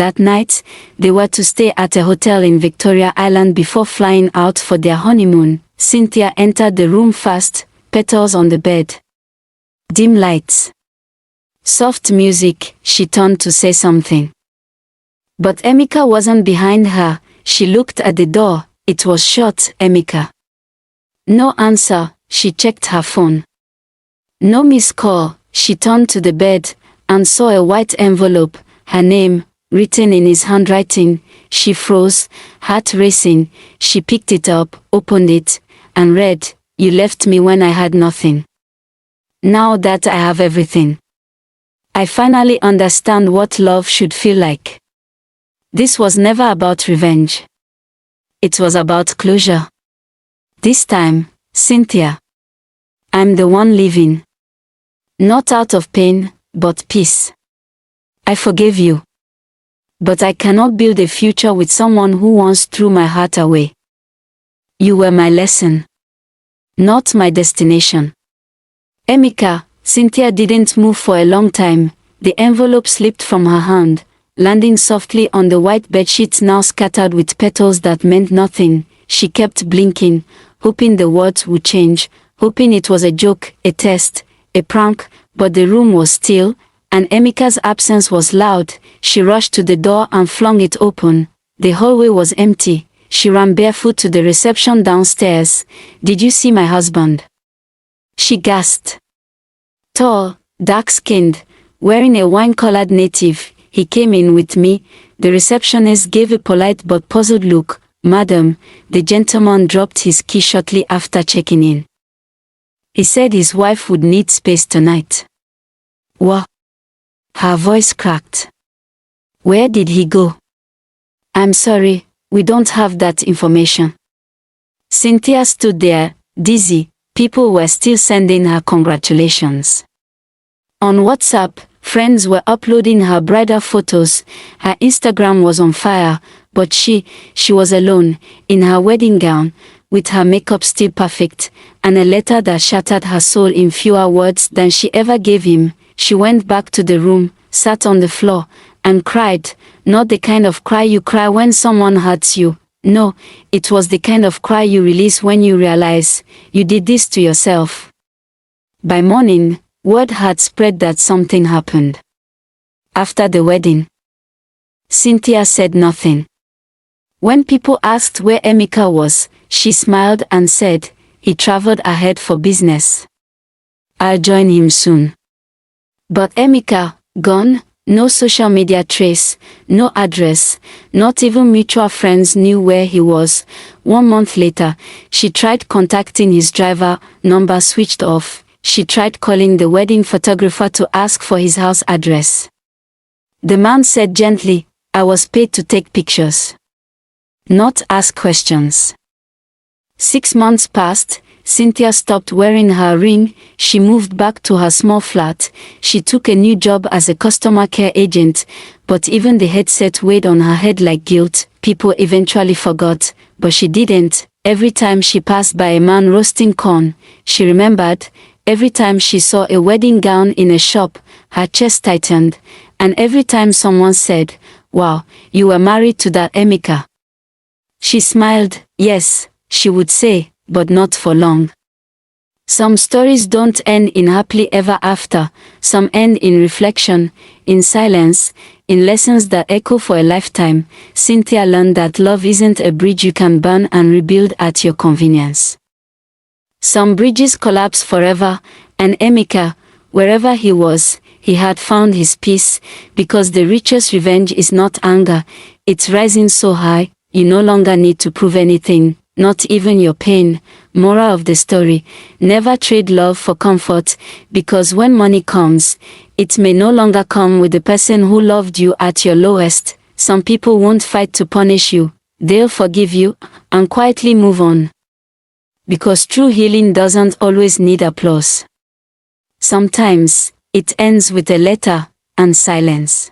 That night, they were to stay at a hotel in Victoria Island before flying out for their honeymoon. Cynthia entered the room fast, petals on the bed. Dim lights. Soft music. She turned to say something. But Emeka wasn't behind her. She looked at the door. It was shut. Emeka. No answer. She checked her phone. No missed call. She turned to the bed and saw a white envelope, her name, written in his handwriting. She froze, heart racing. She picked it up, opened it, and read, "You left me when I had nothing. Now that I have everything, I finally understand what love should feel like." This was never about revenge. It was about closure. This time, Cynthia. I'm the one leaving. Not out of pain, but peace. I forgave you. But I cannot build a future with someone who once threw my heart away. You were my lesson, not my destination. Emeka. Cynthia didn't move for a long time. The envelope slipped from her hand, landing softly on the white bedsheets now scattered with petals that meant nothing. She kept blinking, hoping the words would change, hoping it was a joke, a test, a prank, but the room was still, and Emeka's absence was loud. She rushed to the door and flung it open. The hallway was empty. She ran barefoot to the reception downstairs. "Did you see my husband?" she gasped. Tall, dark-skinned, wearing a wine-colored native, he came in with me. The receptionist gave a polite but puzzled look. "Madam," the gentleman dropped his key shortly after checking in. "He said his wife would need space tonight." "What?" Her voice cracked. "Where did he go?" "I'm sorry, we don't have that information." Cynthia stood there, dizzy. People were still sending her congratulations. On WhatsApp, friends were uploading her bridal photos. Her Instagram was on fire, but she was alone, in her wedding gown, with her makeup still perfect, and a letter that shattered her soul in fewer words than she ever gave him. She went back to the room, sat on the floor, and cried. Not the kind of cry you cry when someone hurts you. No, it was the kind of cry you release when you realize you did this to yourself. By morning, word had spread that something happened. After the wedding, Cynthia said nothing. When people asked where Emeka was, she smiled and said, "He traveled ahead for business. I'll join him soon." But Emeka, gone, no social media trace, no address, not even mutual friends knew where he was. 1 month later, she tried contacting his driver, number switched off. She tried calling the wedding photographer to ask for his house address. The man said gently, "I was paid to take pictures, not ask questions." 6 months passed. Cynthia stopped wearing her ring. She moved back to her small flat. She took a new job as a customer care agent, but even the headset weighed on her head like guilt. People eventually forgot, but she didn't. Every time she passed by a man roasting corn, she remembered. Every time she saw a wedding gown in a shop, her chest tightened. And every time someone said, "Wow, you were married to that Emeka," she smiled. Yes, she would say, but not for long. Some stories don't end in happily ever after. Some end in reflection, in silence, in lessons that echo for a lifetime. Cynthia learned that love isn't a bridge you can burn and rebuild at your convenience. Some bridges collapse forever, and Emeka, wherever he was, he had found his peace, because the richest revenge is not anger, it's rising so high, you no longer need to prove anything. Not even your pain. Moral of the story, never trade love for comfort, because when money comes, it may no longer come with the person who loved you at your lowest. Some people won't fight to punish you, they'll forgive you, and quietly move on. Because true healing doesn't always need applause. Sometimes, it ends with a letter, and silence.